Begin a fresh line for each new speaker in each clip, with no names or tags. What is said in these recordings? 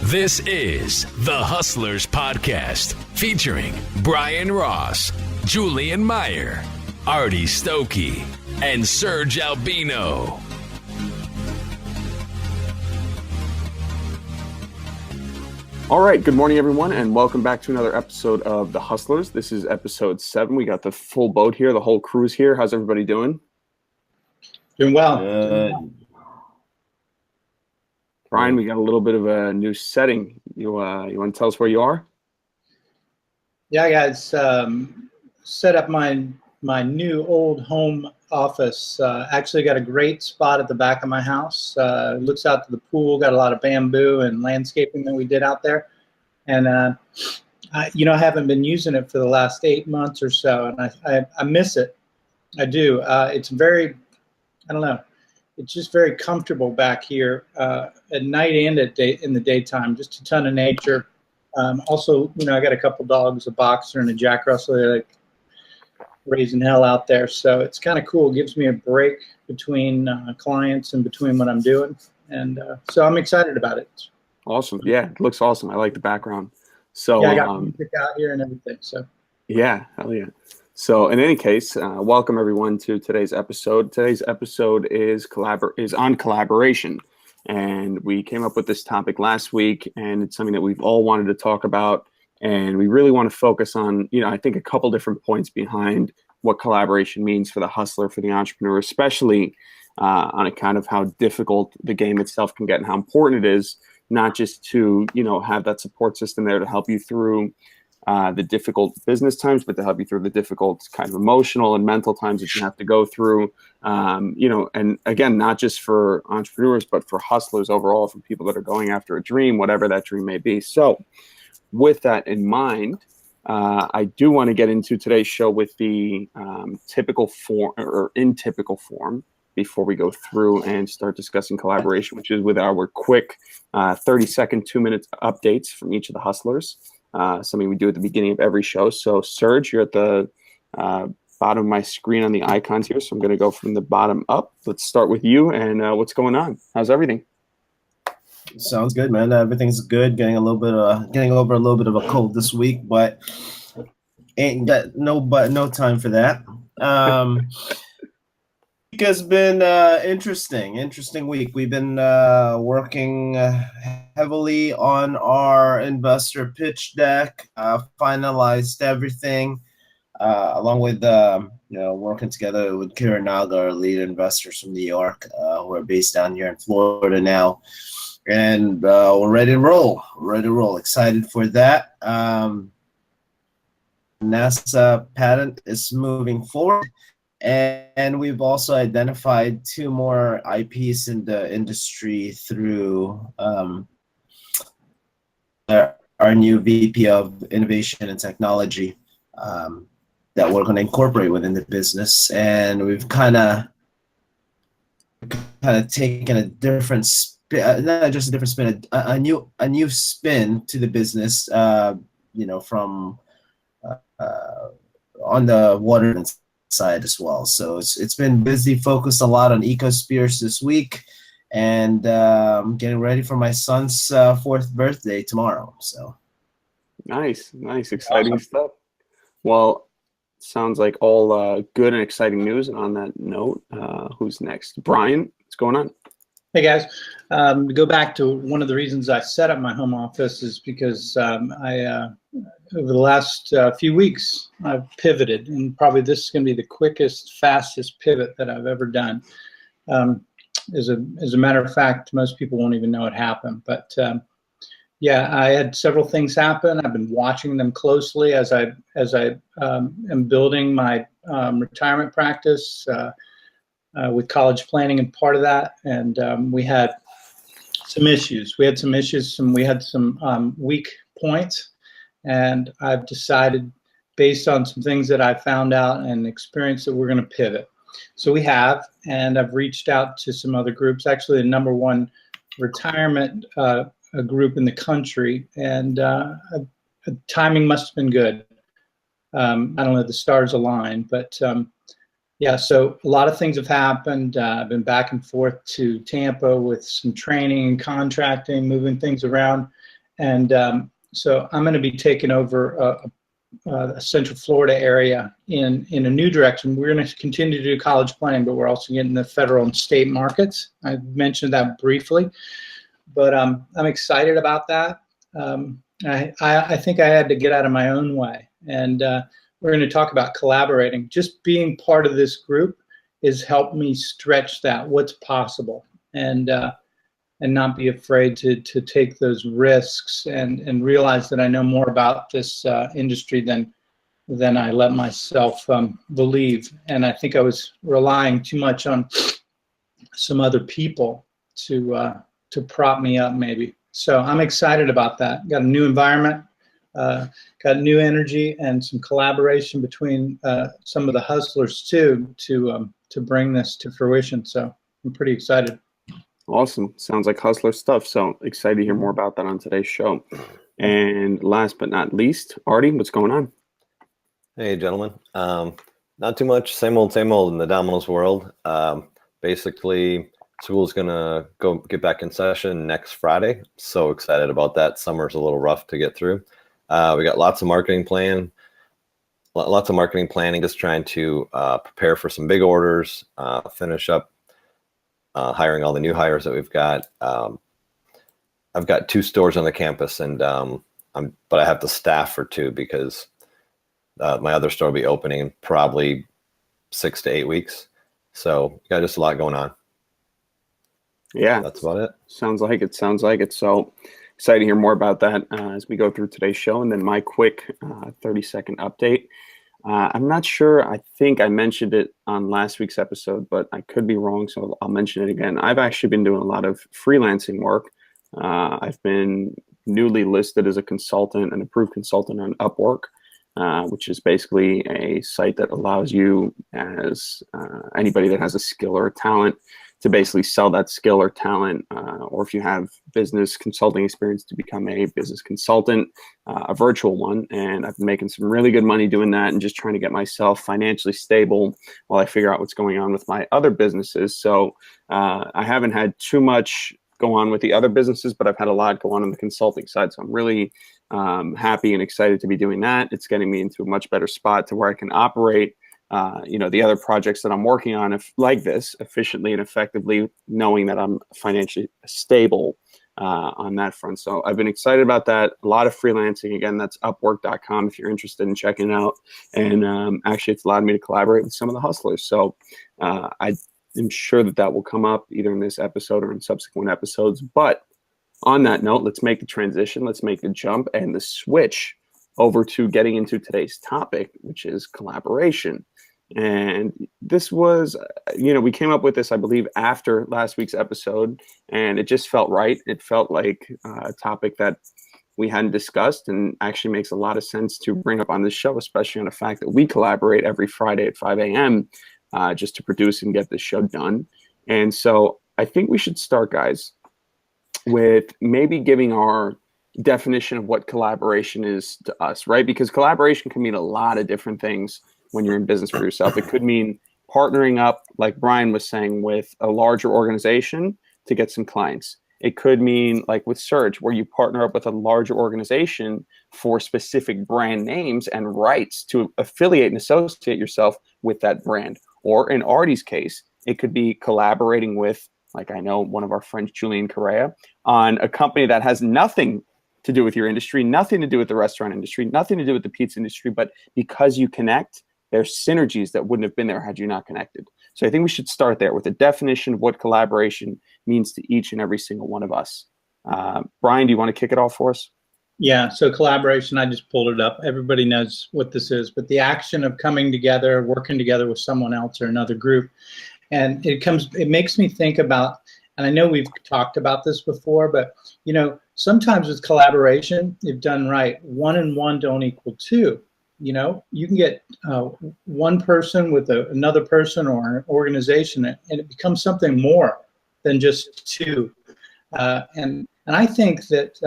This is the Hustlers Podcast, featuring Brian Ross, Julien Meyer, Artie Stokey, and Serg Albino.
All right, good morning, everyone, and welcome back to another episode of The Hustlers. This is episode 7. We got the full boat here, the whole crew's here. How's everybody doing?
Doing well.
Brian, we got a little bit of a new setting. You want to tell us where you are?
Yeah, guys, set up my new old home office. Actually got a great spot at the back of my house. Looks out to the pool, got a lot of bamboo and landscaping that we did out there. And, I haven't been using it for the last 8 months or so, and I miss it. I do. It's very, it's just very comfortable back here at night and in the daytime. Just a ton of nature. Also, I got a couple dogs, a boxer and a Jack Russell. They're like raising hell out there. So it's kind of cool. It gives me a break between clients and between what I'm doing. And so I'm excited about it.
Awesome. Yeah, it looks awesome. I like the background. So
yeah, I got music out here and everything. So
yeah, hell yeah. So in any case, welcome everyone to today's episode. Today's episode is on collaboration. And we came up with this topic last week, and it's something that we've all wanted to talk about. And we really want to focus on, I think a couple different points behind what collaboration means for the hustler, for the entrepreneur, especially on account of how difficult the game itself can get and how important it is, not just to, have that support system there to help you through the difficult business times, but to help you through the difficult kind of emotional and mental times that you have to go through, and again, not just for entrepreneurs, but for hustlers overall, for people that are going after a dream, whatever that dream may be. So with that in mind, I do want to get into today's show with the typical form or in typical form before we go through and start discussing collaboration, which is with our quick 30-second, 2-minute updates from each of the hustlers. Something we do at the beginning of every show. So, Serg, you're at the bottom of my screen on the icons here. So I'm going to go from the bottom up. Let's start with you and what's going on. How's everything?
Sounds good, man. Everything's good. Getting over a little bit of a cold this week, but ain't got no time for that. Week has been interesting week. We've been working heavily on our investor pitch deck, finalized everything, along with working together with Kira Naga, our lead investors from New York, who are based down here in Florida now, and we're ready to roll. Excited for that. NASA patent is moving forward. And we've also identified 2 more IPs in the industry through our new VP of Innovation and Technology that we're going to incorporate within the business. And we've kind of taken a different spin, not just a different spin, a new spin to the business. From on the water side as well. So it's been busy, focused a lot on ecospheres this week, and getting ready for my son's 4th birthday tomorrow. So
nice, exciting stuff. Well, sounds like all good and exciting news. And on that note, who's next? Brian, what's going on?
Hey guys, to go back to one of the reasons I set up my home office is because I over the last few weeks I've pivoted, and probably this is going to be the quickest, fastest pivot that I've ever done. As a matter of fact, most people won't even know it happened. But I had several things happen. I've been watching them closely as I am building my retirement practice. With college planning and part of that, and we had some issues. We had some weak points, and I've decided, based on some things that I found out and experienced, that we're going to pivot. So we have, and I've reached out to some other groups, actually the number 1 retirement group in the country, and timing must have been good. I don't know, the stars aligned, but so a lot of things have happened. I've been back and forth to Tampa with some training and contracting, moving things around. And so I'm going to be taking over Central Florida area in a new direction. We're going to continue to do college planning, but we're also getting the federal and state markets. I mentioned that briefly, but I'm excited about that. I think I had to get out of my own way, and we're going to talk about collaborating. Just being part of this group has helped me stretch that, what's possible, and not be afraid to take those risks and realize that I know more about this industry than I let myself believe. And I think I was relying too much on some other people to prop me up maybe. So I'm excited about that. Got a new environment, got new energy, and some collaboration between some of the hustlers too to bring this to fruition. So I'm pretty excited.
Awesome. Sounds like hustler stuff. So excited to hear more about that on today's show. And last but not least, Artie, what's going on?
Hey, gentlemen. Not too much. Same old in the Domino's world. Basically, school's going to go get back in session next Friday. So excited about that. Summer's a little rough to get through. We got lots of marketing planning, just trying to prepare for some big orders, finish up hiring all the new hires that we've got. I've got 2 stores on the campus, and but I have to staff for 2 because my other store will be opening in probably 6 to 8 weeks. So got just a lot going on.
Yeah,
that's about it.
Sounds like it. So excited to hear more about that as we go through today's show. And then my quick 30-second update. I'm not sure. I think I mentioned it on last week's episode, but I could be wrong, so I'll mention it again. I've actually been doing a lot of freelancing work. I've been newly listed as a consultant, an approved consultant on Upwork, which is basically a site that allows you, as anybody that has a skill or a talent, to basically sell that skill or talent, or if you have business consulting experience, to become a business consultant, a virtual one. And I've been making some really good money doing that and just trying to get myself financially stable while I figure out what's going on with my other businesses. So I haven't had too much go on with the other businesses, but I've had a lot go on the consulting side. So I'm really happy and excited to be doing that. It's getting me into a much better spot to where I can operate the other projects that I'm working on like this efficiently and effectively, knowing that I'm financially stable on that front. So I've been excited about that. A lot of freelancing. Again, that's upwork.com if you're interested in checking it out. And actually, it's allowed me to collaborate with some of the hustlers. So I am sure that will come up either in this episode or in subsequent episodes. But on that note, let's make the transition. Let's make the jump and the switch over to getting into today's topic, which is collaboration. And this was, we came up with this, I believe, after last week's episode, and it just felt right. It felt like a topic that we hadn't discussed and actually makes a lot of sense to bring up on this show, especially on the fact that we collaborate every Friday at 5 a.m. Just to produce and get this show done. And so I think we should start, guys, with maybe giving our definition of what collaboration is to us, right? Because collaboration can mean a lot of different things when you're in business for yourself. It could mean partnering up, like Brian was saying, with a larger organization to get some clients. It could mean, like with Serg, where you partner up with a larger organization for specific brand names and rights to affiliate and associate yourself with that brand. Or in Artie's case, it could be collaborating with, like I know one of our friends, Julien Correa, on a company that has nothing to do with your industry, nothing to do with the restaurant industry, nothing to do with the pizza industry, but because you connect, there's synergies that wouldn't have been there had you not connected. So I think we should start there with a definition of what collaboration means to each and every single one of us. Brian, do you want to kick it off for us?
Yeah, so collaboration, I just pulled it up. Everybody knows what this is, but the action of coming together, working together with someone else or another group. And it makes me think about, and I know we've talked about this before, but sometimes with collaboration, if done right, 1 and 1 don't equal 2. You can get one person with another person or an organization, and it becomes something more than just 2. And I think that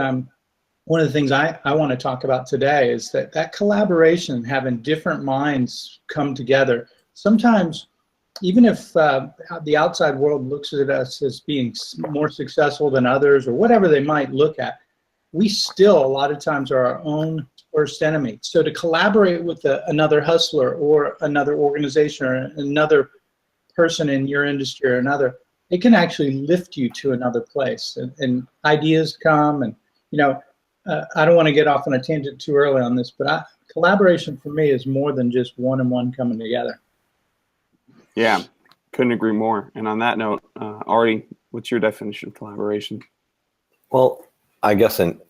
one of the things I want to talk about today is that collaboration, having different minds come together, sometimes even if the outside world looks at us as being more successful than others or whatever they might look at, we still a lot of times are our own worst enemy. So to collaborate with another hustler or another organization or another person in your industry or another, it can actually lift you to another place, and ideas come. And I don't want to get off on a tangent too early on this, but collaboration for me is more than just one and one coming together.
Yeah, couldn't agree more. And on that note, Artie, what's your definition of collaboration?
Well, I guess in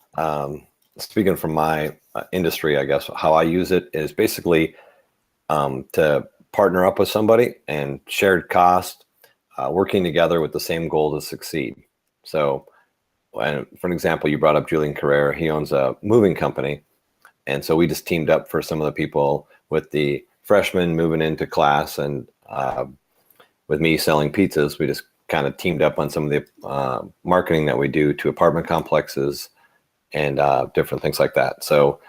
speaking from my industry, I guess how I use it is basically to partner up with somebody and shared cost, working together with the same goal to succeed. So, and for an example, you brought up Julien Carrera. He owns a moving company. And so we just teamed up for some of the people with the freshmen moving into class, and with me selling pizzas, we just kind of teamed up on some of the marketing that we do to apartment complexes and different things like that. So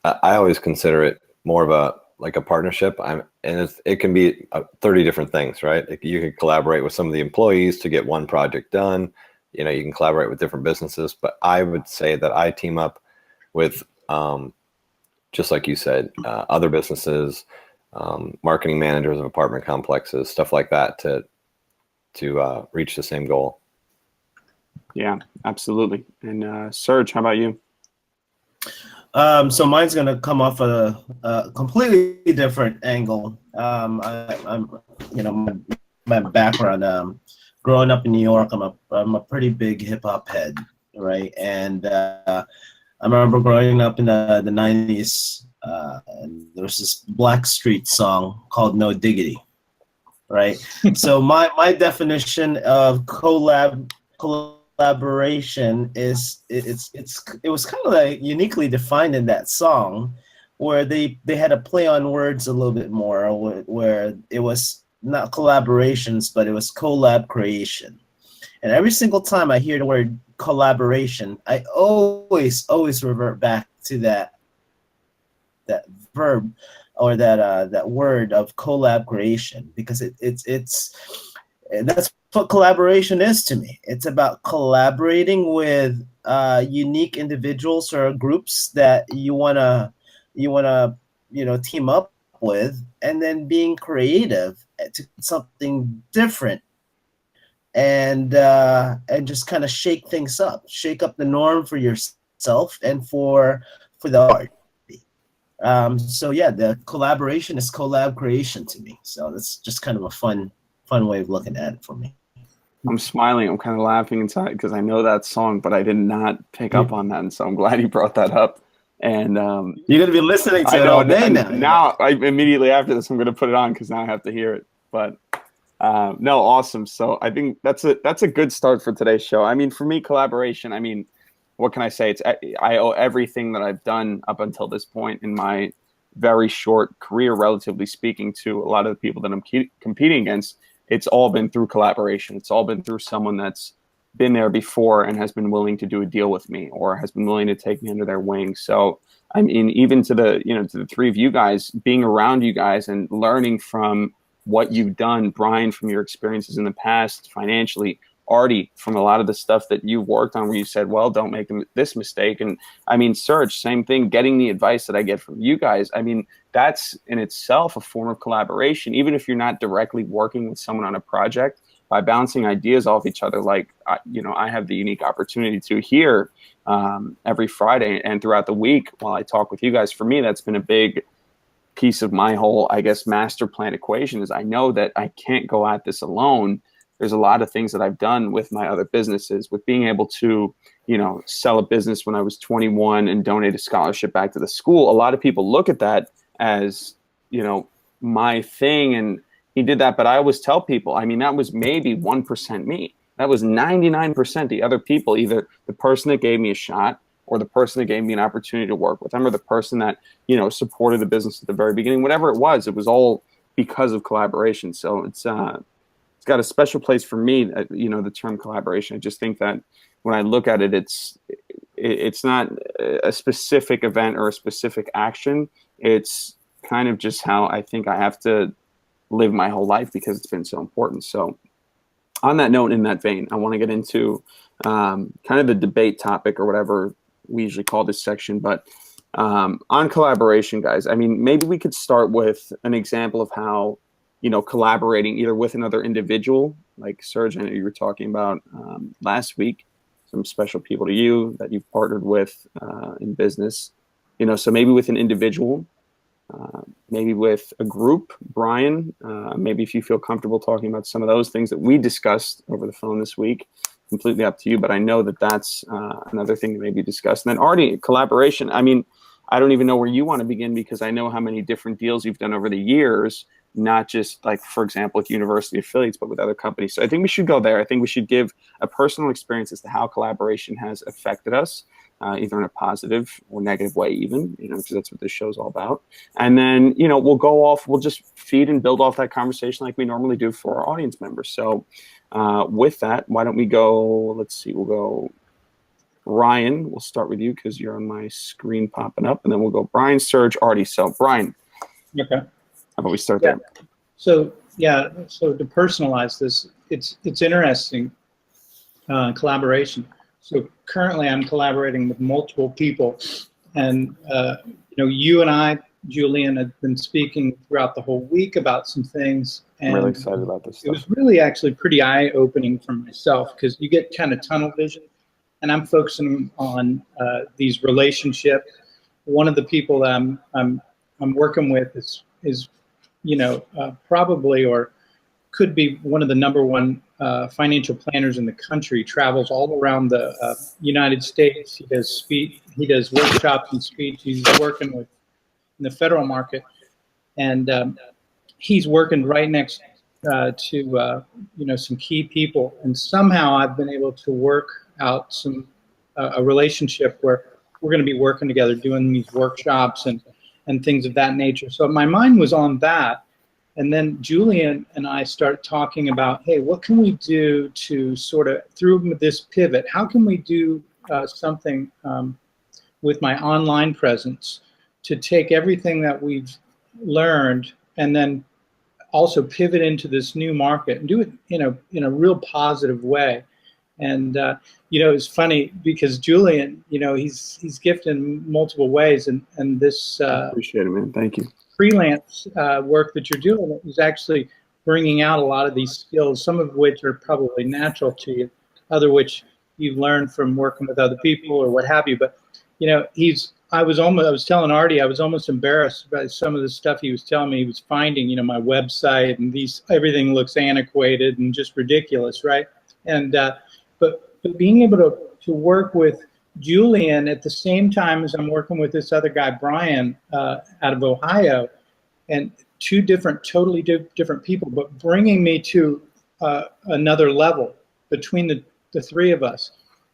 I always consider it more of a partnership. It can be 30 different things, right? You can collaborate with some of the employees to get one project done. You can collaborate with different businesses, but I would say that I team up with, just like you said, other businesses, marketing managers of apartment complexes, stuff like that to reach the same goal.
Yeah, absolutely. And Serge, how about you?
So mine's going to come off a completely different angle. My background, growing up in New York, I'm a pretty big hip hop head, right? And I remember growing up in the 90s, and there was this Blackstreet song called No Diggity, right? So my definition of collaboration is it was kind of like uniquely defined in that song, where they had a play on words a little bit more, where it was not collaborations, but it was collab creation. And every single time I hear the word collaboration, I always revert back to that verb or that word of collab creation, because that's what collaboration is to me. It's about collaborating with unique individuals or groups that you wanna team up with, and then being creative to something different, and just kind of shake things up, shake up the norm for yourself and for the art. So yeah, the collaboration is collab creation to me. So that's just kind of a fun way of looking at it for me.
I'm smiling. I'm kind of laughing inside because I know that song, but I did not pick up on that. And so I'm glad you brought that up. And
you're going to be listening to it all day now.
Now, immediately after this, I'm going to put it on because now I have to hear it. But no, awesome. So I think that's a good start for today's show. I mean, for me, collaboration, I mean, what can I say? I owe everything that I've done up until this point in my very short career, relatively speaking, to a lot of the people that I'm competing against. It's all been through collaboration. It's all been through someone that's been there before and has been willing to do a deal with me, or has been willing to take me under their wing. So, I mean, even to the three of you guys, being around you guys and learning from what you've done, Brian, from your experiences in the past financially, Artie, from a lot of the stuff that you've worked on where you said, well, don't make this mistake. And I mean, Serge, same thing, getting the advice that I get from you guys. I mean, that's in itself a form of collaboration, even if you're not directly working with someone on a project. By bouncing ideas off each other, like, I have the unique opportunity to here every Friday and throughout the week while I talk with you guys. For me, that's been a big piece of my whole, I guess, master plan equation, is I know that I can't go at this alone. There's a lot of things that I've done with my other businesses, with being able to, sell a business when I was 21 and donate a scholarship back to the school. A lot of people look at that as, my thing, and he did that. But I always tell people, I mean, that was maybe 1% me. That was 99% the other people, either the person that gave me a shot, or the person that gave me an opportunity to work with them, or the person that, supported the business at the very beginning. Whatever it was all because of collaboration. So it's got a special place for me, the term collaboration. I just think that when I look at it, it's not a specific event or a specific action. It's kind of just how I think I have to live my whole life, because it's been so important. So on that note, in that vein, I want to get into kind of the debate topic, or whatever we usually call this section. But on collaboration, guys, I mean, maybe we could start with an example of how, collaborating either with another individual, like Serg, I know you were talking about last week, some special people to you that you've partnered with in business, so maybe with an individual, maybe with a group, Brian, maybe if you feel comfortable talking about some of those things that we discussed over the phone this week, completely up to you. But I know that that's another thing that may be discussed. And then Artie, collaboration. I mean, I don't even know where you want to begin, because I know how many different deals you've done over the years, not just like, for example, with university affiliates, but with other companies. So I think we should go there. I think we should give a personal experience as to how collaboration has affected us, either in a positive or negative way even, because that's what this show's all about. And then, we'll just feed and build off that conversation like we normally do for our audience members. So with that, why don't we go, let's see, we'll go Ryan. We'll start with you because you're on my screen popping up, and then we'll go Brian, Serg, Artie. So Brian.
Okay.
How about we start there?
So to personalize this, it's interesting, collaboration. So currently I'm collaborating with multiple people, and you and I, Julien, have been speaking throughout the whole week about some things. And
I'm really excited about this stuff.
It was really actually pretty eye-opening for myself, because you get kind of tunnel vision, and I'm focusing on these relationships. One of the people that I'm working with is probably or could be one of the #1 financial planners in the country. Travels all around the United States. He does workshops and speech. He's working with in the federal market, and he's working right next to some key people. And somehow I've been able to work out a relationship where we're going to be working together, doing these workshops and things of that nature. So my mind was on that. And then Julien and I start talking about, hey, what can we do to sort of, through this pivot, how can we do something with my online presence to take everything that we've learned and then also pivot into this new market and do it in a real positive way. And it's funny because Julien, he's gifted in multiple ways, and this
I appreciate it, man. Thank you.
Freelance work that you're doing is actually bringing out a lot of these skills, some of which are probably natural to you, other which you've learned from working with other people or what have you. But I was telling Artie, I was almost embarrassed by some of the stuff he was telling me he was finding, my website, and everything looks antiquated and just ridiculous, right? And but being able to work with Julien at the same time as I'm working with this other guy, Brian, out of Ohio, and two totally different people, but bringing me to another level between the three of us.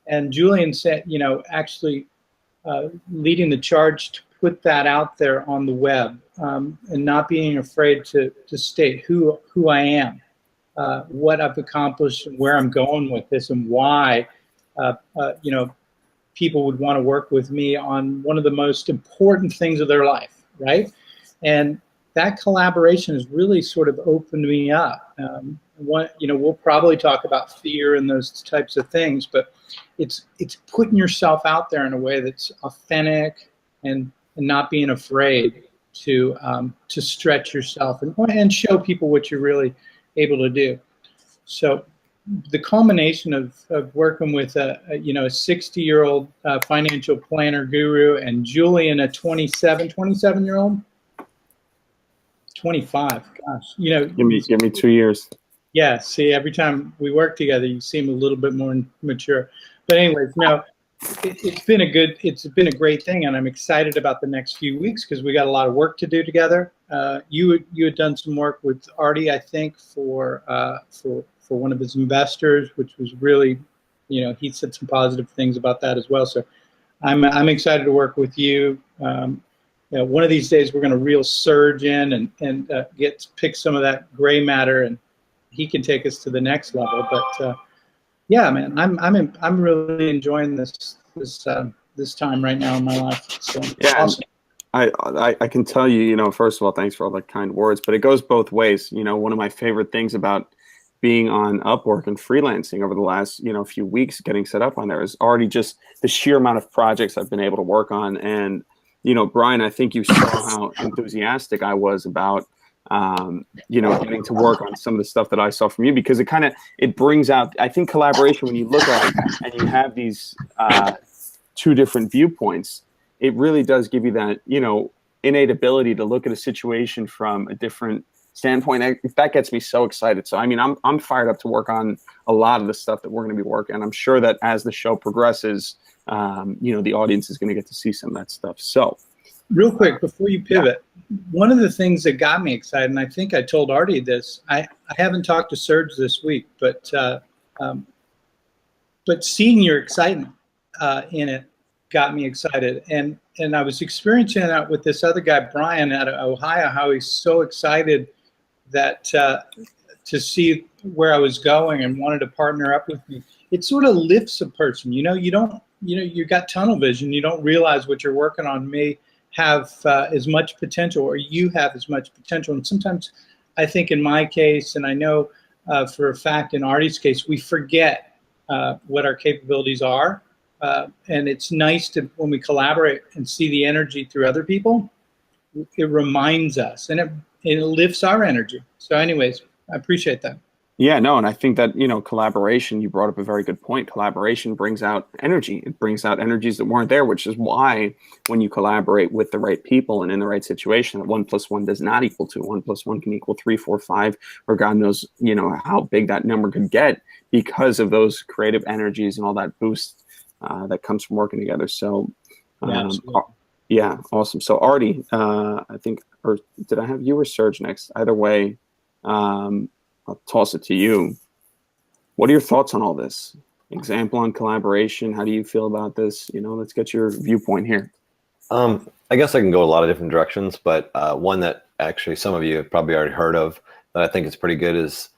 And Julien said, actually leading the charge to put that out there on the web, and not being afraid to state who I am, what I've accomplished, and where I'm going with this, and why people would want to work with me on one of the most important things of their life, right? And that collaboration has really sort of opened me up. We'll probably talk about fear and those types of things, but it's putting yourself out there in a way that's authentic and not being afraid to stretch yourself and show people what you're really able to do. So the culmination of working with a 60-year-old financial planner guru, and Julien, a 27-year-old, 25. Gosh,
give me 2 years.
Yeah. See, every time we work together, you seem a little bit more mature. But anyways, no, it's been a great thing, and I'm excited about the next few weeks because we got a lot of work to do together. You had done some work with Artie, I think, for one of his investors, which was really, he said some positive things about that as well. So I'm excited to work with you. One of these days we're going to reel Serg in and pick some of that gray matter, and he can take us to the next level. But yeah, man, I'm really enjoying this time right now in my life. So
yeah,
awesome.
I can tell you, first of all, thanks for all the kind words, but it goes both ways. One of my favorite things about being on Upwork and freelancing over the last, few weeks, getting set up on there is already just the sheer amount of projects I've been able to work on. And, Brian, I think you saw how enthusiastic I was about, getting to work on some of the stuff that I saw from you, because it brings out, I think, collaboration. When you look at it and you have these two different viewpoints, it really does give you that, innate ability to look at a situation from a different standpoint. That gets me so excited. So, I mean, I'm fired up to work on a lot of the stuff that we're going to be working on. I'm sure that as the show progresses, the audience is going to get to see some of that stuff. So,
real quick, before you pivot, one of the things that got me excited, and I think I told Artie this, I haven't talked to Serg this week, but seeing your excitement in it got me excited. And I was experiencing that with this other guy, Brian, out of Ohio, how he's so excited that to see where I was going and wanted to partner up with me. It sort of lifts a person. You got tunnel vision. You don't realize what you're working on may have as much potential, or you have as much potential. And sometimes I think in my case, and I know for a fact in Artie's case, we forget what our capabilities are. And it's nice to, when we collaborate and see the energy through other people, it reminds us, and it lifts our energy. So anyways, I appreciate that.
Yeah, no, and I think that, collaboration, you brought up a very good point. Collaboration brings out energy. It brings out energies that weren't there, which is why when you collaborate with the right people and in the right situation, that 1 + 1 does not equal 2. 1 + 1 can equal 3, 4, 5, or God knows, how big that number could get because of those creative energies and all that boost that comes from working together. So, yeah, awesome. So Artie, I think, or did I have you or Serg next? Either way, I'll toss it to you. What are your thoughts on all this? Example on collaboration. How do you feel about this? Let's get your viewpoint here.
I guess I can go a lot of different directions, but one that actually some of you have probably already heard of that I think is pretty good is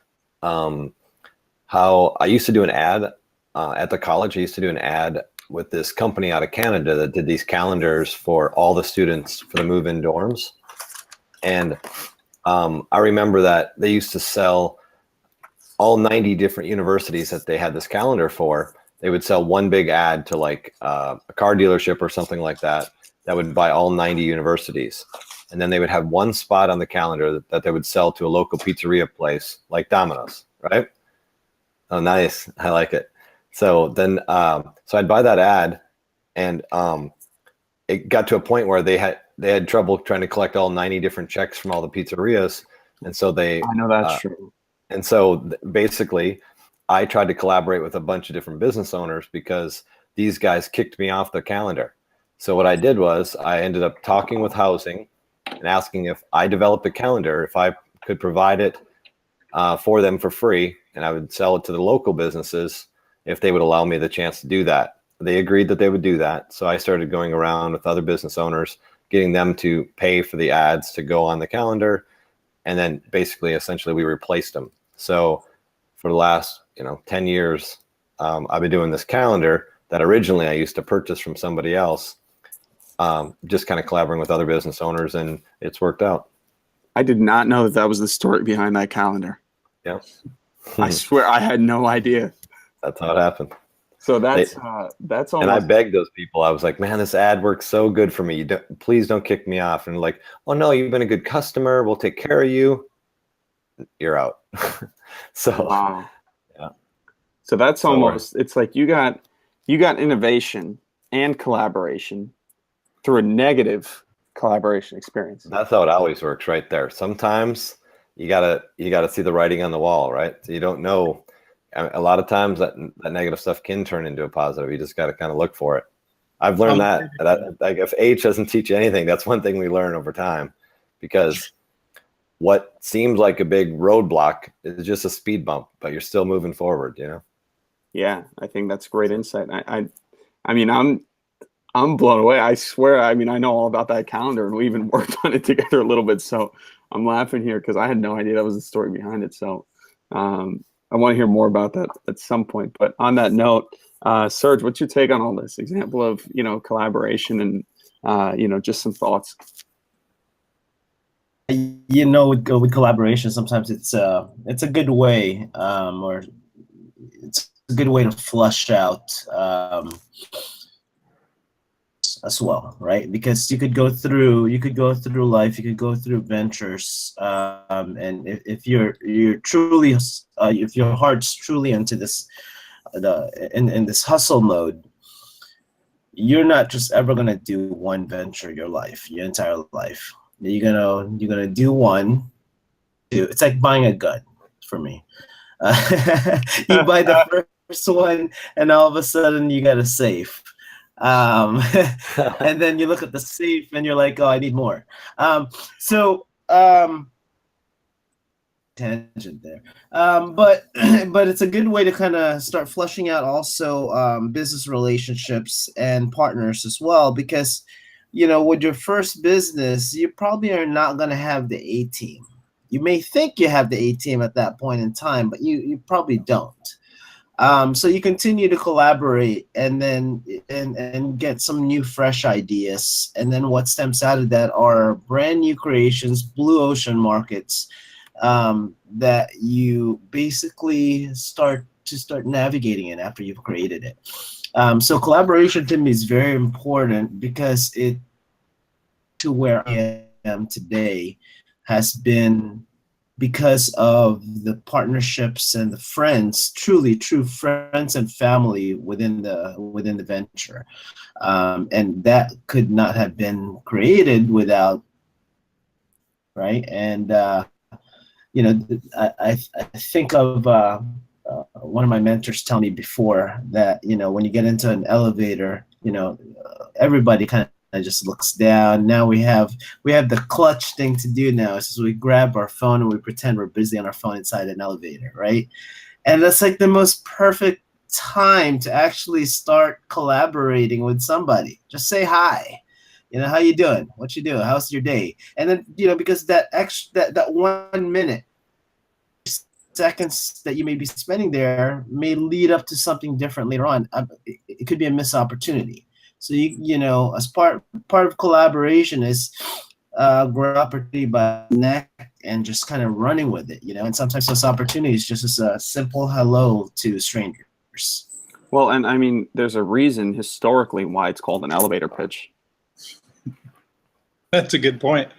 how I used to do an ad at the college. I used to do an ad with this company out of Canada that did these calendars for all the students for the move-in dorms. And I remember that they used to sell all 90 different universities that they had this calendar for. They would sell one big ad to like a car dealership or something like that would buy all 90 universities. And then they would have one spot on the calendar that they would sell to a local pizzeria place like Domino's, right? Oh, nice. I like it. So then, so I'd buy that ad, and it got to a point where they had trouble trying to collect all 90 different checks from all the pizzerias. And so I
know that's true.
And so basically I tried to collaborate with a bunch of different business owners because these guys kicked me off the calendar. So what I did was I ended up talking with housing and asking if I developed a calendar, if I could provide it for them for free, and I would sell it to the local businesses if they would allow me the chance to do that. They agreed that they would do that. So I started going around with other business owners, getting them to pay for the ads to go on the calendar. And then basically, essentially, we replaced them. So for the last, 10 years, I've been doing this calendar that originally I used to purchase from somebody else, just kind of collaborating with other business owners, and it's worked out.
I did not know that was the story behind that calendar.
Yeah.
I swear I had no idea.
That's how it happened.
So that's almost.
And I begged those people. I was like, man, this ad works so good for me. Please don't kick me off. And like, oh no, you've been a good customer. We'll take care of you. You're out. So,
wow.
Yeah.
So that's almost, it's like you got innovation and collaboration through a negative collaboration experience.
That's how it always works right there. Sometimes you gotta see the writing on the wall, right? So you don't know. A lot of times that negative stuff can turn into a positive. You just got to kind of look for it. I've learned that like if age doesn't teach you anything, that's one thing we learn over time, because what seems like a big roadblock is just a speed bump, but you're still moving forward,
Yeah, I think that's great insight. I mean, I'm blown away. I swear. I mean, I know all about that calendar, and we even worked on it together a little bit. So I'm laughing here because I had no idea that was the story behind it. So I want to hear more about that at some point. But on that note, Serg, what's your take on all this? Example of, collaboration and, just some thoughts.
with collaboration, sometimes it's a good way, or it's a good way to flush out as well, right? Because you could go through life, you could go through ventures, and if you're truly, if your heart's truly into this, in this hustle mode, you're not just ever gonna do one venture your entire life. You're gonna do one, two. It's like buying a gun for me. You buy the first one, and all of a sudden you got a safe. And then you look at the safe, and you're like, "Oh, I need more." Tangent there, but it's a good way to kind of start flushing out also business relationships and partners as well, because with your first business, you probably are not going to have the A team. You may think you have the A team at that point in time, but you probably don't. So you continue to collaborate, and then and get some new fresh ideas, and then what stems out of that are brand new creations, blue ocean markets, that you basically start navigating in after you've created it. So collaboration to me is very important, because it to where I am today has been because of the partnerships and the friends, truly true friends and family within the venture, and that could not have been created without, right? And I think of one of my mentors tell me before that, when you get into an elevator, everybody kind of just looks down. Now we have the clutch thing to do now, is we grab our phone and we pretend we're busy on our phone inside an elevator, right? And that's like the most perfect time to actually start collaborating with somebody. Just say hi. How you doing? What you doing? How's your day? And then, because that 1 minute, seconds that you may be spending there may lead up to something different later on. It could be a missed opportunity. So as part of collaboration is grab opportunity by the neck and just kind of running with it. And sometimes those opportunities just as a simple hello to strangers.
Well, and I mean, there's a reason historically why it's called an elevator pitch.
That's a good point.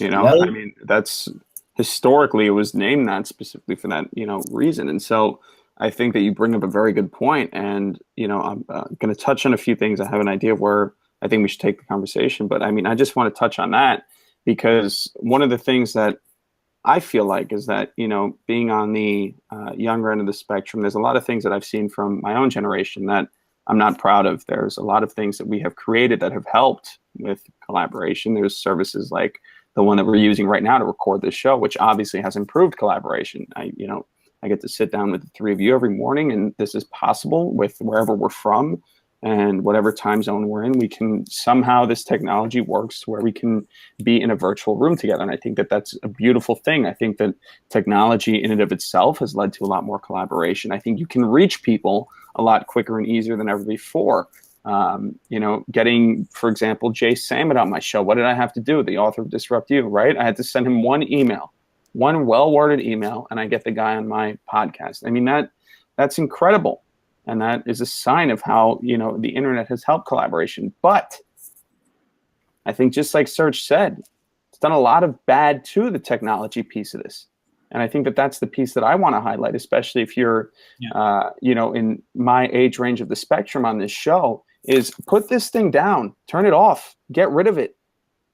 I mean, that's historically it was named that specifically for that, reason. And so I think that you bring up a very good point. And, I'm going to touch on a few things. I have an idea of where I think we should take the conversation. But I mean, I just want to touch on that, because one of the things that I feel like is that, being on the younger end of the spectrum, there's a lot of things that I've seen from my own generation that I'm not proud of. There's a lot of things that we have created that have helped with collaboration. There's services like the one that we're using right now to record this show, which obviously has improved collaboration. I get to sit down with the three of you every morning, and this is possible with wherever we're from and whatever time zone we're in. We can somehow, this technology works where we can be in a virtual room together. And I think that that's a beautiful thing. I think that technology in and of itself has led to a lot more collaboration. I think you can reach people a lot quicker and easier than ever before. Getting, for example, Jay Samit on my show. What did I have to do? The author of Disrupt You, right? I had to send him one email, one well-worded email, and I get the guy on my podcast. I mean, that's incredible. And that is a sign of how, the internet has helped collaboration. But I think just like Serg said, it's done a lot of bad to the technology piece of this. And I think that that's the piece that I want to highlight, especially if you're, in my age range of the spectrum on this show, is put this thing down, turn it off, get rid of it.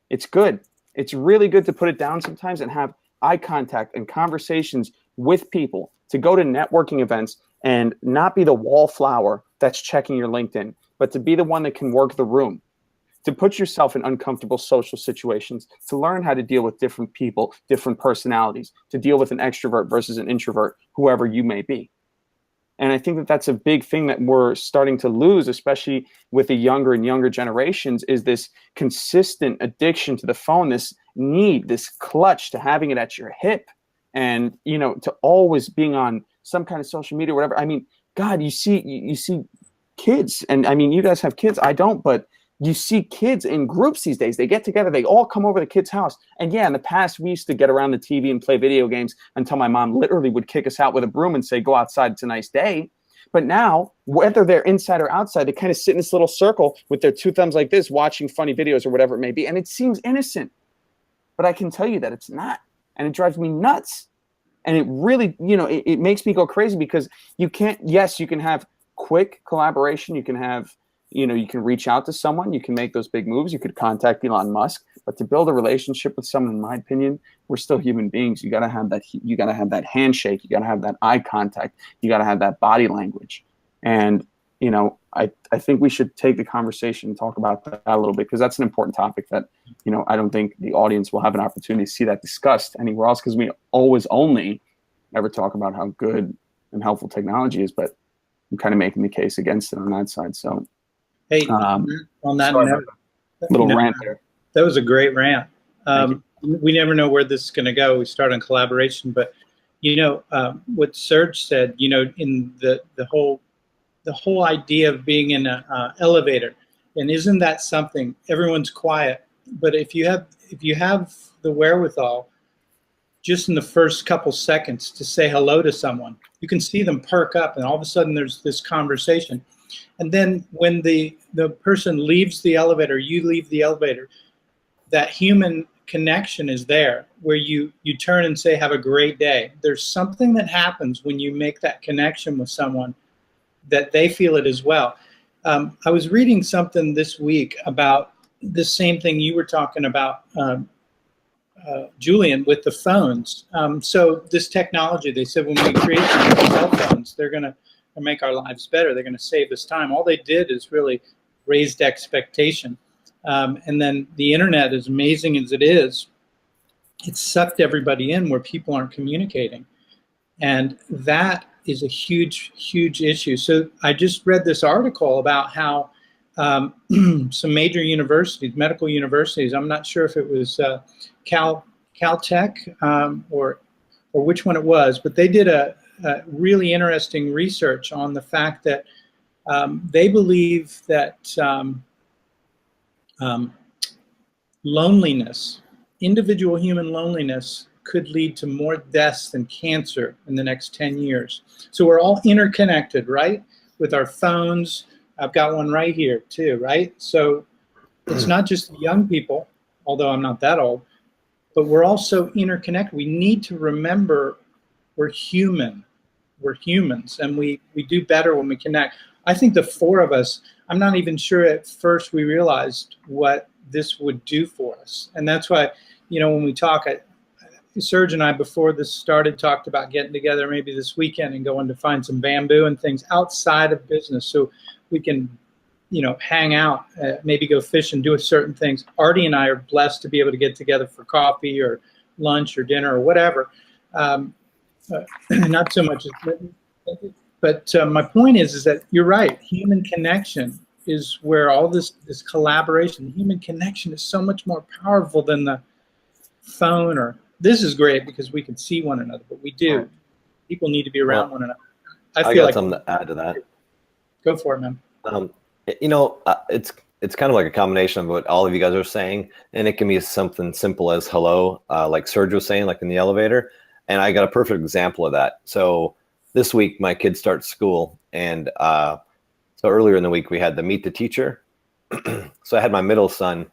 It's good. It's really good to put it down sometimes and have eye contact and conversations with people, to go to networking events and not be the wallflower that's checking your LinkedIn, but to be the one that can work the room, to put yourself in uncomfortable social situations, to learn how to deal with different people, different personalities, to deal with an extrovert versus an introvert, whoever you may be. And I think that that's a big thing that we're starting to lose, especially with the younger and younger generations, is this consistent addiction to the phone, this need, this clutch to having it at your hip, and, to always being on some kind of social media, whatever. I mean, God, you see kids, and I mean, you guys have kids. I don't, but you see kids in groups these days. They get together. They all come over to the kid's house. And yeah, in the past, we used to get around the TV and play video games until my mom literally would kick us out with a broom and say, go outside. It's a nice day. But now, whether they're inside or outside, they kind of sit in this little circle with their two thumbs like this, watching funny videos or whatever it may be. And it seems innocent. But I can tell you that it's not. And it drives me nuts. And it really, it makes me go crazy because you can have quick collaboration. You can have, you can reach out to someone. You can make those big moves. You could contact Elon Musk. But to build a relationship with someone, in my opinion, we're still human beings. You got to have that. You got to have that handshake. You got to have that eye contact. You got to have that body language. And, I think we should take the conversation and talk about that a little bit because that's an important topic that, I don't think the audience will have an opportunity to see that discussed anywhere else because we always only ever talk about how good and helpful technology is, but I'm kind of making the case against it on that side. So,
hey, on that note,
little rant there.
That was a great rant. We never know where this is going to go. We start on collaboration, but what Serg said, in the whole idea of being in an elevator, and isn't that something? Everyone's quiet, but if you have the wherewithal, just in the first couple seconds to say hello to someone, you can see them perk up, and all of a sudden there's this conversation. And then when the person leaves the elevator, you leave the elevator, that human connection is there where you turn and say, have a great day. There's something that happens when you make that connection with someone that they feel it as well. I was reading something this week about the same thing you were talking about, Julian, with the phones. So this technology, they said when we create these cell phones, they're going to make our lives better. They're going to save us time. All they did is really raised expectation. And then the internet, as amazing as it is, it sucked everybody in where people aren't communicating. And that is a huge, huge issue. So I just read this article about how some major universities, medical universities, I'm not sure if it was Caltech or which one it was, but they did a really interesting research on the fact that they believe that loneliness, individual human loneliness, could lead to more deaths than cancer in the next 10 years. So we're all interconnected, right? With our phones. I've got one right here too, right? So it's not just the young people, although I'm not that old, but we're also interconnected. We need to remember we're human. We're humans, and we do better when we connect. I think the four of us, I'm not even sure at first we realized what this would do for us. And that's why, when we talk, Serg and I, before this started, talked about getting together maybe this weekend and going to find some bamboo and things outside of business so we can, hang out, maybe go fish and do certain things. Artie and I are blessed to be able to get together for coffee or lunch or dinner or whatever. Not so much, but my point is that you're right. Human connection is where all this collaboration, human connection is so much more powerful than the phone. Or this is great because we can see one another, but we do. People need to be around one another. I feel
got
like
something to add to that.
Go for it, man.
It's kind of like a combination of what all of you guys are saying, and it can be something simple as hello, like Serg was saying, like in the elevator. And I got a perfect example of that. So this week, my kids start school, and so earlier in the week we had the meet the teacher. So I had my middle son,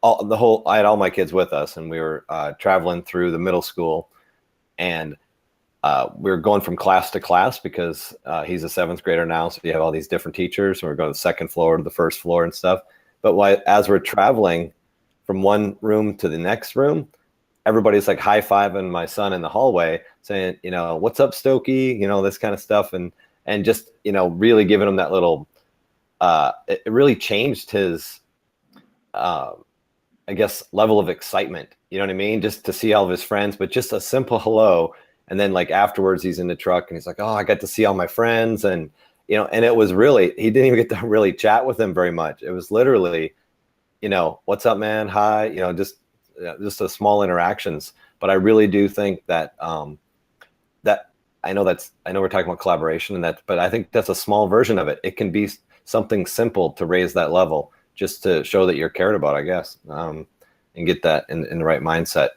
I had all my kids with us, and we were traveling through the middle school, and we were going from class to class because he's a 7th grader now. So you have all these different teachers, and we're going to the 2nd floor to the 1st floor and stuff. But as we're traveling from one room to the next room, everybody's like high-fiving my son in the hallway saying, what's up, Stokey? This kind of stuff. And just, really giving him that little, it really changed his, I guess, level of excitement. You know what I mean? Just to see all of his friends, but just a simple hello. And then like afterwards he's in the truck and he's like, oh, I got to see all my friends. And, and it was really, he didn't even get to really chat with them very much. It was literally, what's up, man? Hi, just the small interactions. But I really do think that that I know we're talking about collaboration but I think that's a small version of it. It can be something simple to raise that level. just to show that you're cared about, I guess, and get that in the right mindset.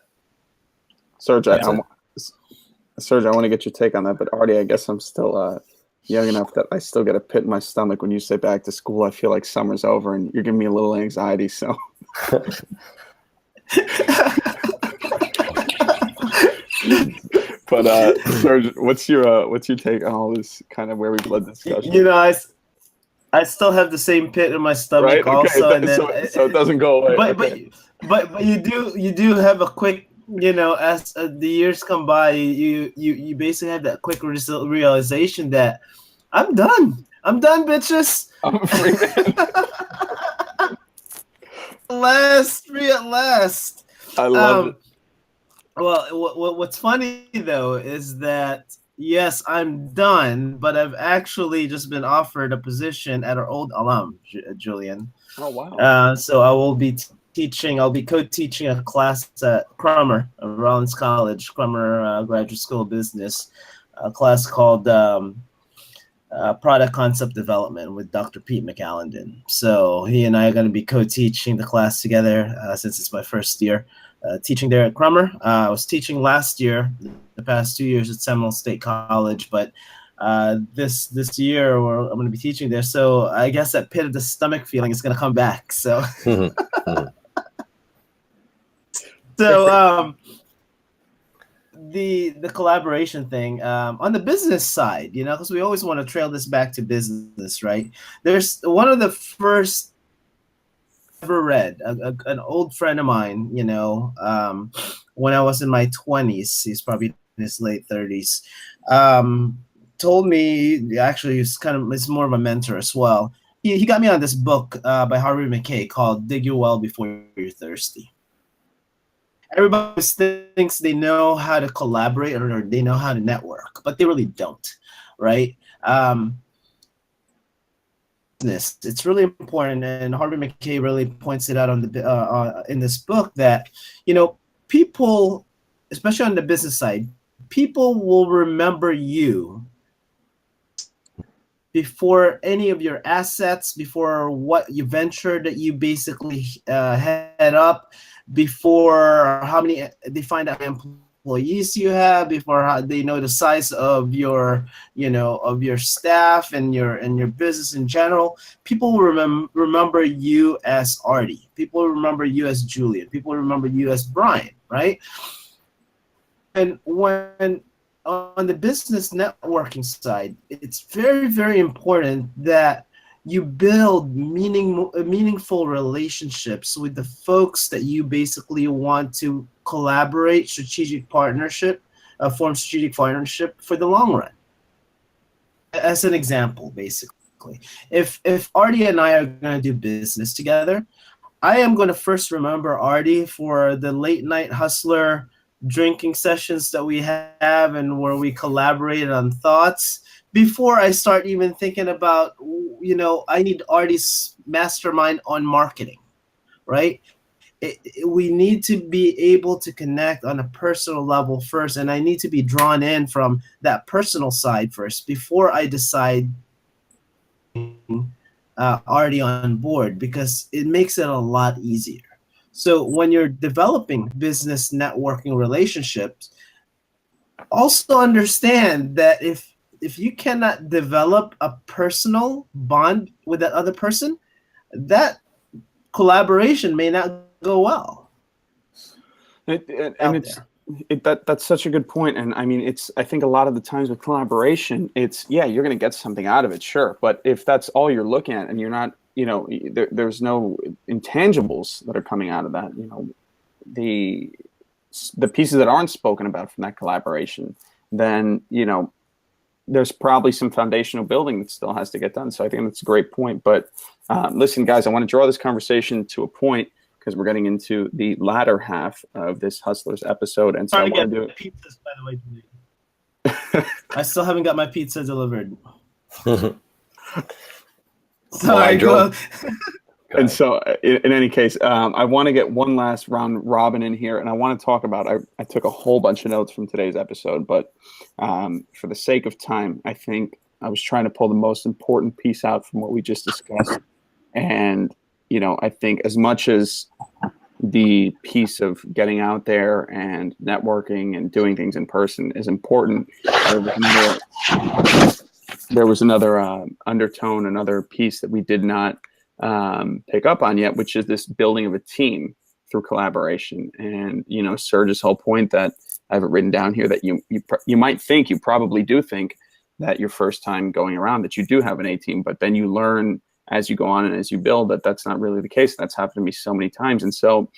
Serg, I want to get your take on that, but Artie, I guess I'm still young enough that I still get a pit in my stomach when you say back to school. I feel like summer's over, and you're giving me a little anxiety. So, but Serg, what's your take on all this kind of where we led discussion?
You know, I still have the same pit in my stomach,
right? Okay.
also, and then
so it doesn't go away.
But you do have a quick, you know, as the years come by, you basically have that quick realization that I'm done, bitches.
I'm a free man.
At last.
I love it.
Well, what's funny though is that yes, I'm done, but I've actually just been offered a position at our old alum, Julien.
Oh wow!
So I will be teaching. I'll be co-teaching a class at Crummer, Rollins College, Crummer Graduate School of Business, a class called Product Concept Development with Dr. Pete McAllendon. So he and I are going to be co-teaching the class together since it's my first year teaching there at Crummer. I was teaching last year, the past 2 years at Seminole State College, but this year I'm going to be teaching there. So I guess that pit of the stomach feeling is going to come back. So, the collaboration thing on the business side, you know, because we always want to trail this back to business, right? There's one of the first ever read, an old friend of mine, you know, when I was in my 20s, he's probably in his late 30s, told me, actually, he's more of a mentor as well. He got me on this book by Harvey McKay called Dig Your Well Before You're Thirsty. Everybody thinks they know how to collaborate or they know how to network, but they really don't, right? It's really important, and Harvey McKay really points it out on the in this book that, you know, people, especially on the business side, people will remember you before any of your assets, before what you venture that you basically head up, before how many they find out employees you have, before how they know the size of your, you know, of your staff and your business in general. People will remember you as Artie. People will remember you as Julien. People will remember you as Brian, right? And when on the business networking side, it's very, very important that you build meaningful relationships with the folks that you basically want to collaborate, form strategic partnership for the long run. As an example, basically, if Artie and I are going to do business together, I am going to first remember Artie for the late night hustler drinking sessions that we have and where we collaborate on thoughts, before I start even thinking about, you know, I need Artie's mastermind on marketing, right? We need to be able to connect on a personal level first, and I need to be drawn in from that personal side first before I decide Artie on board, because it makes it a lot easier. So when you're developing business networking relationships, also understand that if you cannot develop a personal bond with that other person, that collaboration may not go well.
That's such a good point. And I mean, I think a lot of the times with collaboration, you're going to get something out of it, sure. But if that's all you're looking at and you're not, you know, there's no intangibles that are coming out of that, you know, the pieces that aren't spoken about from that collaboration, then, you know, there's probably some foundational building that still has to get done. So I think that's a great point. But listen, guys, I want to draw this conversation to a point because we're getting into the latter half of this Hustlers episode. And so I want to do
pizzas, by the way. I still haven't got my pizza delivered. Sorry, go.
And so in any case, I want to get one last round robin in here, and I want to talk about, I took a whole bunch of notes from today's episode, but for the sake of time, I think I was trying to pull the most important piece out from what we just discussed. And I think as much as the piece of getting out there and networking and doing things in person is important, there was another undertone, another piece that we did not pick up on yet, which is this building of a team through collaboration. And Serge's whole point that I have it written down here, that you might think, you probably do think, that your first time going around that you do have an A team, but then you learn as you go on and as you build that that's not really the case. That's happened to me so many times. And so,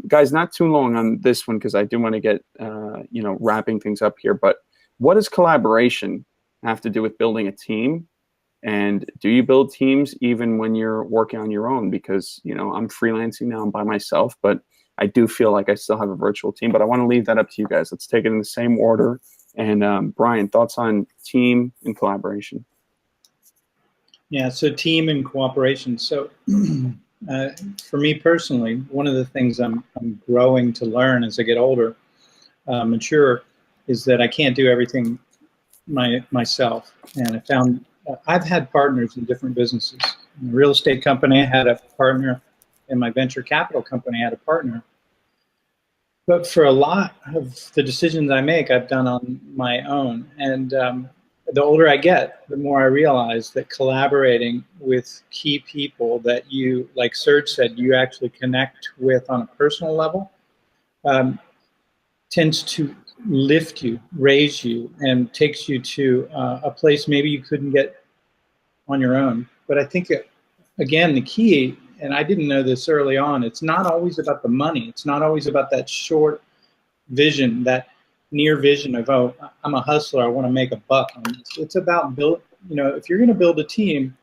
guys, not too long on this one, because I do want to get wrapping things up here. But what does collaboration have to do with building a team? And do you build teams even when you're working on your own? Because I'm freelancing now, I'm by myself, but I do feel like I still have a virtual team. But I want to leave that up to you guys. Let's take it in the same order. And Brian, thoughts on team and collaboration?
Yeah, so team and cooperation. So for me personally, one of the things I'm growing to learn as I get older, mature, is that I can't do everything myself. And I found I've had partners in different businesses. In the real estate company, I had a partner. In my venture capital company, I had a partner. But for a lot of the decisions I make, I've done on my own. And the older I get, the more I realize that collaborating with key people that you, like Serg said, you actually connect with on a personal level, tends to lift you, raise you, and takes you to a place maybe you couldn't get on your own. But I think, again, the key, and I didn't know this early on, it's not always about the money. It's not always about that short vision, that near vision of, oh, I'm a hustler, I want to make a buck. It's about if you're going to build a team,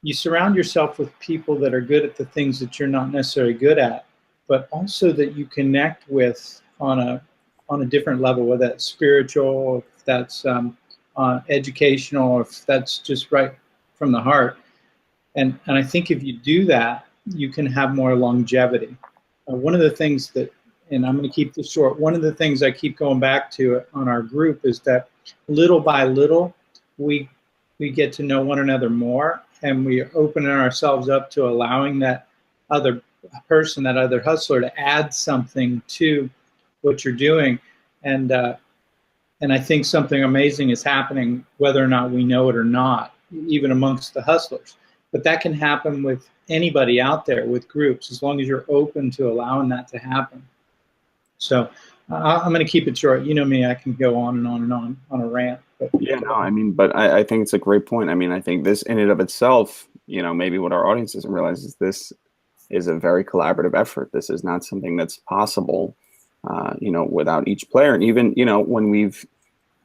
you surround yourself with people that are good at the things that you're not necessarily good at, but also that you connect with on a different level, whether that's spiritual, if that's educational, or if that's just right from the heart. And I think if you do that, you can have more longevity. One of the things that, and I'm going to keep this short, one of the things I keep going back to on our group is that little by little, we get to know one another more, and we are opening ourselves up to allowing that other person, that other hustler, to add something to what you're doing. And I think something amazing is happening, whether or not we know it or not, even amongst the hustlers. But that can happen with anybody out there, with groups, as long as you're open to allowing that to happen. So I'm going to keep it short. You know me, I can go on and on a rant. But
yeah, no, but I think it's a great point. I think this in and of itself, maybe what our audience doesn't realize is this is a very collaborative effort. This is not something that's possible, without each player. And even, when we've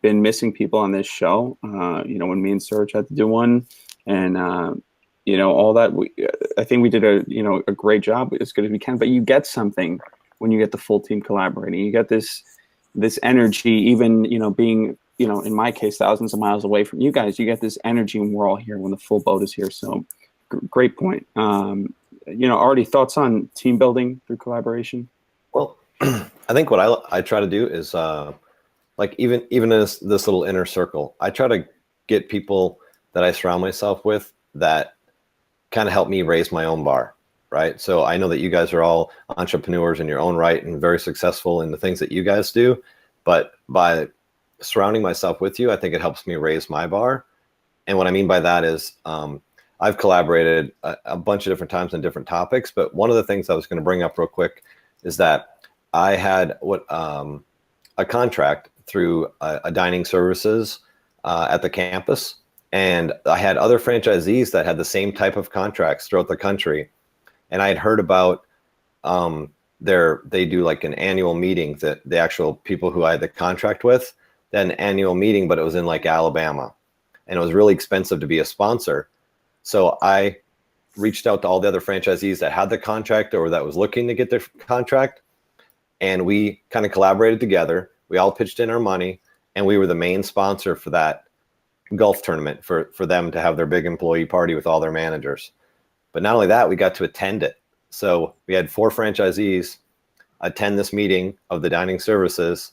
been missing people on this show, when me and Serg had to do one, and all that, I think we did a great job, as good as we can. But you get something when you get the full team collaborating. You get this energy, even being in my case thousands of miles away from you guys. You get this energy when we're all here, when the full boat is here. So great point. Artie, thoughts on team building through collaboration?
Well, I think what I try to do is like even in this little inner circle, I try to get people that I surround myself with that kind of help me raise my own bar, right? So I know that you guys are all entrepreneurs in your own right and very successful in the things that you guys do, but by surrounding myself with you, I think it helps me raise my bar. And what I mean by that is I've collaborated a bunch of different times on different topics, but one of the things I was going to bring up real quick is that I had a contract through a dining services at the campus. And I had other franchisees that had the same type of contracts throughout the country. And I had heard about they do like an annual meeting, that the actual people who I had the contract with, then an annual meeting, but it was in like Alabama. And it was really expensive to be a sponsor. So I reached out to all the other franchisees that had the contract or that was looking to get their contract. And we kind of collaborated together. We all pitched in our money, and we were the main sponsor for that golf tournament for them to have their big employee party with all their managers. But not only that, we got to attend it. So we had 4 franchisees attend this meeting of the dining services,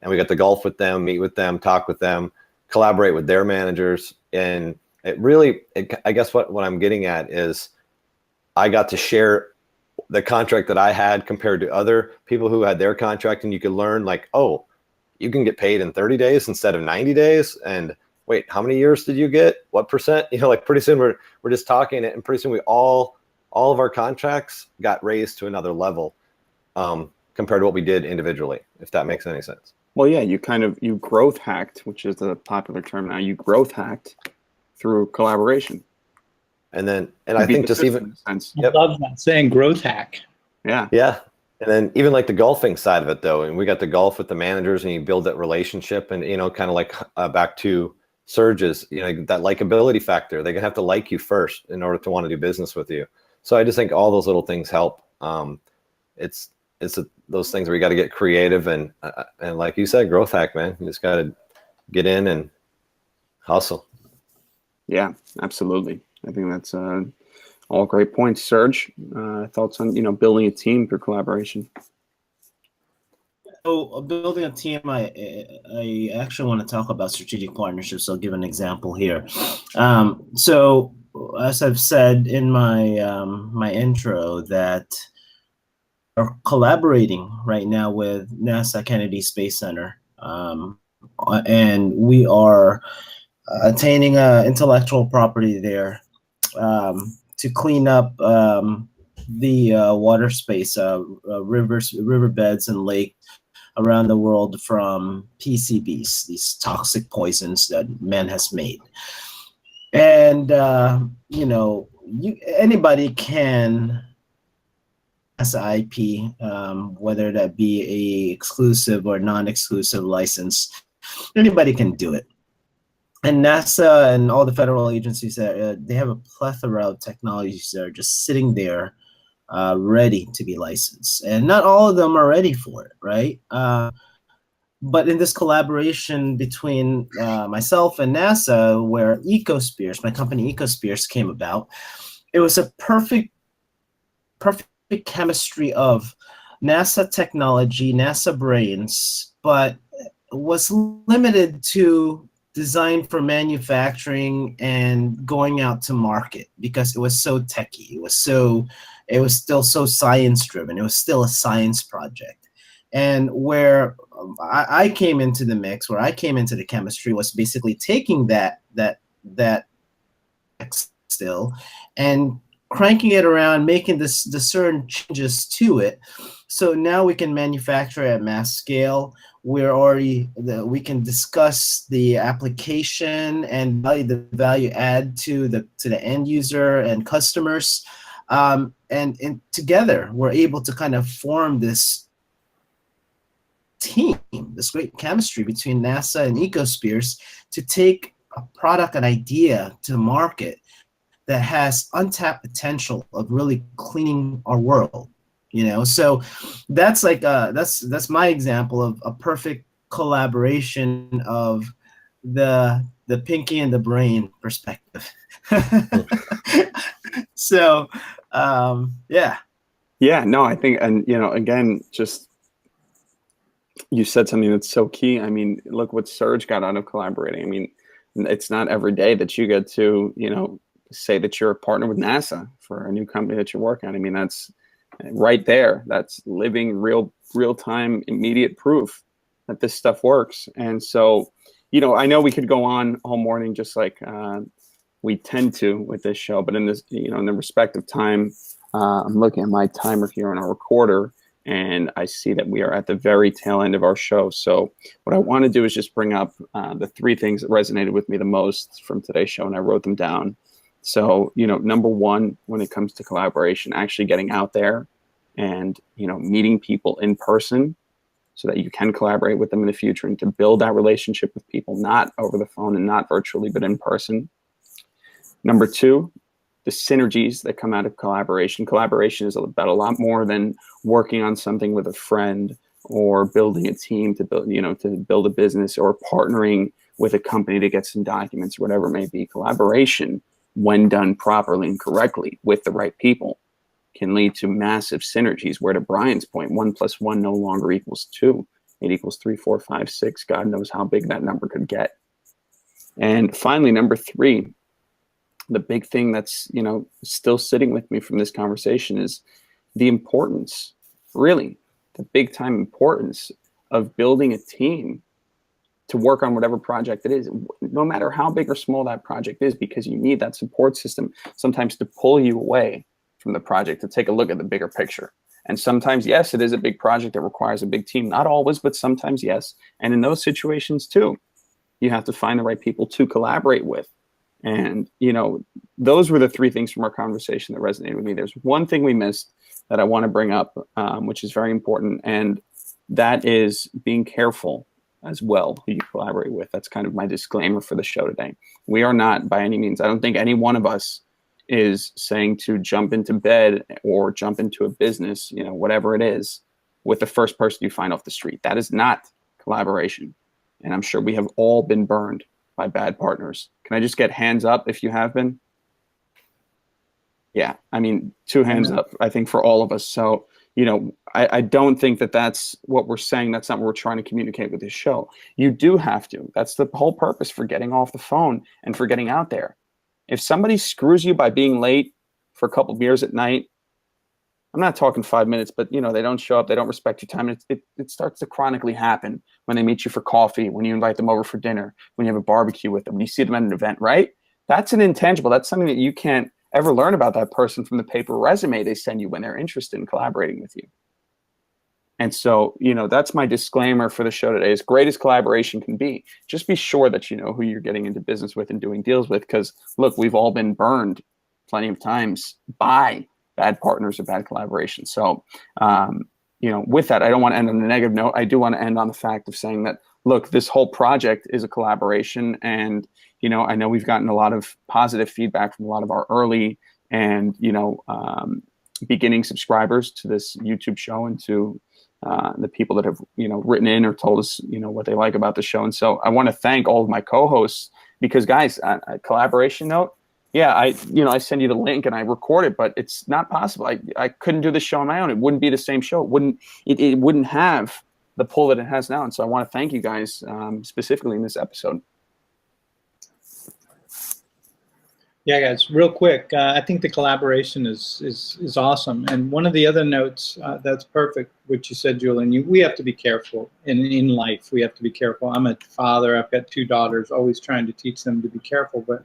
and we got to golf with them, meet with them, talk with them, collaborate with their managers. And it really, I guess what I'm getting at is I got to share the contract that I had compared to other people who had their contract, and you could learn like, oh, you can get paid in 30 days instead of 90 days. And wait, how many years did you get? What percent? Like pretty soon we're just talking, and pretty soon we all of our contracts got raised to another level compared to what we did individually, if that makes any sense.
Well, yeah, you growth hacked, which is the popular term now. You growth hacked through collaboration.
And I think just even,
I love that saying, growth hack.
Yeah.
Yeah. And then even like the golfing side of it though, and we got to golf with the managers and you build that relationship and, kind of like back to Serg's, that likability factor. They're gonna have to like you first in order to want to do business with you. So I just think all those little things help. It's those things where you got to get creative and like you said, growth hack, man. You just got to get in and hustle.
Yeah, absolutely. I think that's all great points. Serg, thoughts on building a team through collaboration?
So building a team, I actually want to talk about strategic partnerships. I'll give an example here. So as I've said in my my intro, that are collaborating right now with NASA Kennedy Space Center, and we are attaining intellectual property there to clean up the water space, riverbeds and lakes around the world from PCBs, these toxic poisons that man has made. And anybody can, as IP, whether that be a exclusive or non-exclusive license, anybody can do it. And NASA and all the federal agencies, they have a plethora of technologies that are just sitting there ready to be licensed. And not all of them are ready for it, right? But in this collaboration between myself and NASA, where EcoSpheres, my company EcoSpheres, came about, it was a perfect chemistry of NASA technology, NASA brains, but was limited to design for manufacturing and going out to market because it was so techy. It was still so science driven. It was still a science project. And where I came into the mix, where I came into the chemistry, was basically taking that still and cranking it around, making the certain changes to it. So now we can manufacture at mass scale. We can discuss the application and the value add to the end user and customers. And together we're able to kind of form this team, this great chemistry between NASA and EcoSpheres to take a product, an idea to the market that has untapped potential of really cleaning our world. So that's like that's my example of a perfect collaboration of the pinky and the brain perspective. So
yeah, no, I think, and again, just you said something that's so key. I mean, look what Serg got out of collaborating. I mean, it's not every day that you get to say that you're a partner with NASA for a new company that you're working on. I mean, that's right there. That's living real time, immediate proof that this stuff works. And so, I know we could go on all morning, just like we tend to with this show, but in this, in the respect of time, I'm looking at my timer here on our recorder, and I see that we are at the very tail end of our show. So what I want to do is just bring up the three things that resonated with me the most from today's show, and I wrote them down. So, number one, when it comes to collaboration, actually getting out there and, meeting people in person so that you can collaborate with them in the future and to build that relationship with people, not over the phone and not virtually, but in person. Number two, the synergies that come out of collaboration. Collaboration is about a lot more than working on something with a friend or building a team to build a business or partnering with a company to get some documents, whatever it may be. Collaboration, when done properly and correctly with the right people, can lead to massive synergies, where, to Brian's point, 1 + 1 no longer equals 2. It equals 3, 4, 5, 6. God knows how big that number could get. And finally, number three, the big thing that's, still sitting with me from this conversation is the importance, really, the big time importance of building a team to work on whatever project it is, no matter how big or small that project is, because you need that support system sometimes to pull you away from the project, to take a look at the bigger picture. And sometimes, yes, it is a big project that requires a big team. Not always, but sometimes, yes. And in those situations too, you have to find the right people to collaborate with. And, those were the three things from our conversation that resonated with me. There's one thing we missed that I want to bring up, which is very important. And that is being careful as well who you collaborate with. That's kind of my disclaimer for the show today. We are not, by any means, I don't think any one of us is saying to jump into bed or jump into a business, whatever it is, with the first person you find off the street. That is not collaboration. And I'm sure we have all been burned by bad partners. Can I just get hands up if you have been? Yeah, I mean, 2 hands up, I think, for all of us. So, I don't think that that's what we're saying. That's not what we're trying to communicate with this show. You do have to. That's the whole purpose for getting off the phone and for getting out there. If somebody screws you by being late for a couple of beers at night, I'm not talking 5 minutes, but they don't show up, they don't respect your time. It starts to chronically happen when they meet you for coffee, when you invite them over for dinner, when you have a barbecue with them, when you see them at an event, right? That's an intangible. That's something that you can't ever learn about that person from the paper resume they send you when they're interested in collaborating with you. And so, that's my disclaimer for the show today. As great as collaboration can be, just be sure that you know who you're getting into business with and doing deals with. Because look, we've all been burned plenty of times by bad partners or bad collaboration. So, with that, I don't want to end on a negative note. I do want to end on the fact of saying that, look, this whole project is a collaboration. And, I know we've gotten a lot of positive feedback from a lot of our early and, beginning subscribers to this YouTube show, and to the people that have, written in or told us, what they like about the show. And so I want to thank all of my co-hosts, because guys, a collaboration note, yeah, I send you the link and I record it, but it's not possible. I couldn't do this show on my own. It wouldn't be the same show. It wouldn't have the pull that it has now. And so I want to thank you guys specifically in this episode.
Yeah, guys, real quick. I think the collaboration is awesome. And one of the other notes that's perfect, which you said, Julian, we have to be careful in life. We have to be careful. I'm a father. I've got 2 daughters, always trying to teach them to be careful. But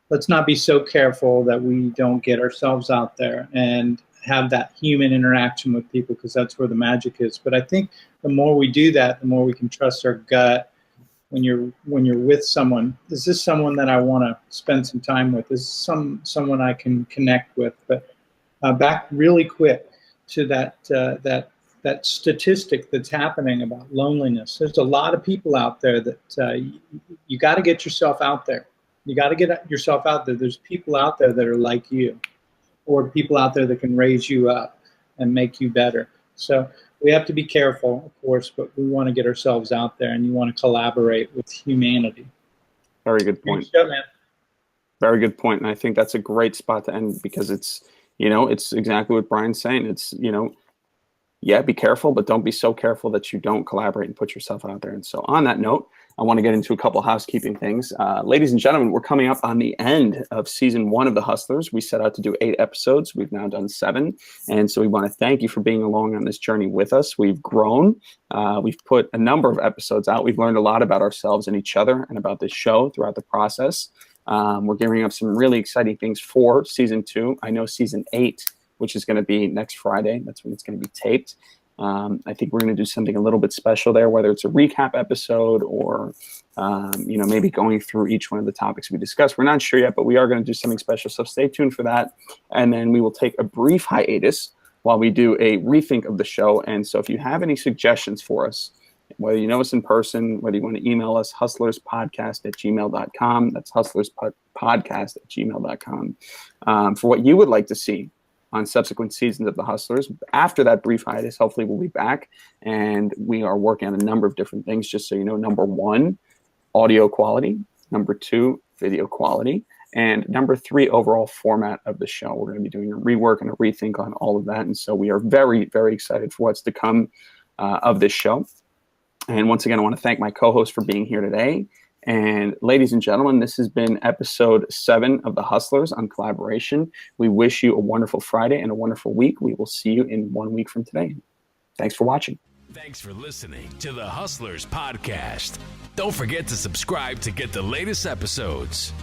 let's not be so careful that we don't get ourselves out there and have that human interaction with people, because that's where the magic is. But I think the more we do that, the more we can trust our gut. When you're with someone, is this someone that I want to spend some time with? Is this someone I can connect with? But back really quick to that statistic that's happening about loneliness. There's a lot of people out there that you got to get yourself out there. You got to get yourself out there. There's people out there that are like you, or people out there that can raise you up and make you better. So we have to be careful, of course, but we want to get ourselves out there, and you want to collaborate with humanity.
Very good point.
Show, man.
Very good point. And I think that's a great spot to end, because it's, it's exactly what Brian's saying. It's, yeah, be careful, but don't be so careful that you don't collaborate and put yourself out there. And so on that note, I want to get into a couple housekeeping things. Ladies and gentlemen, we're coming up on the end of season 1 of The Hustlers. We set out to do 8 episodes. We've now done 7. And so we want to thank you for being along on this journey with us. We've grown. We've put a number of episodes out. We've learned a lot about ourselves and each other and about this show throughout the process. We're gearing up some really exciting things for season 2. I know season 8, which is going to be next Friday. That's when it's going to be taped. I think we're going to do something a little bit special there, whether it's a recap episode or, maybe going through each one of the topics we discussed. We're not sure yet, but we are going to do something special. So stay tuned for that. And then we will take a brief hiatus while we do a rethink of the show. And so if you have any suggestions for us, whether you know us in person, whether you want to email us, hustlerspodcast@gmail.com. That's hustlerspodcast@gmail.com. For what you would like to see on subsequent seasons of The Hustlers. After that brief hiatus, hopefully we'll be back, and we are working on a number of different things, just so you know. Number 1, audio quality. Number 2, video quality. And number 3, overall format of the show. We're going to be doing a rework and a rethink on all of that. And so we are very, very excited for what's to come of this show. And once again, I want to thank my co-host for being here today. And ladies and gentlemen, this has been episode 7 of The Hustlers on Collaboration. We wish you a wonderful Friday and a wonderful week. We will see you in 1 week from today. Thanks for watching.
Thanks for listening to the Hustlers Podcast. Don't forget to subscribe to get the latest episodes.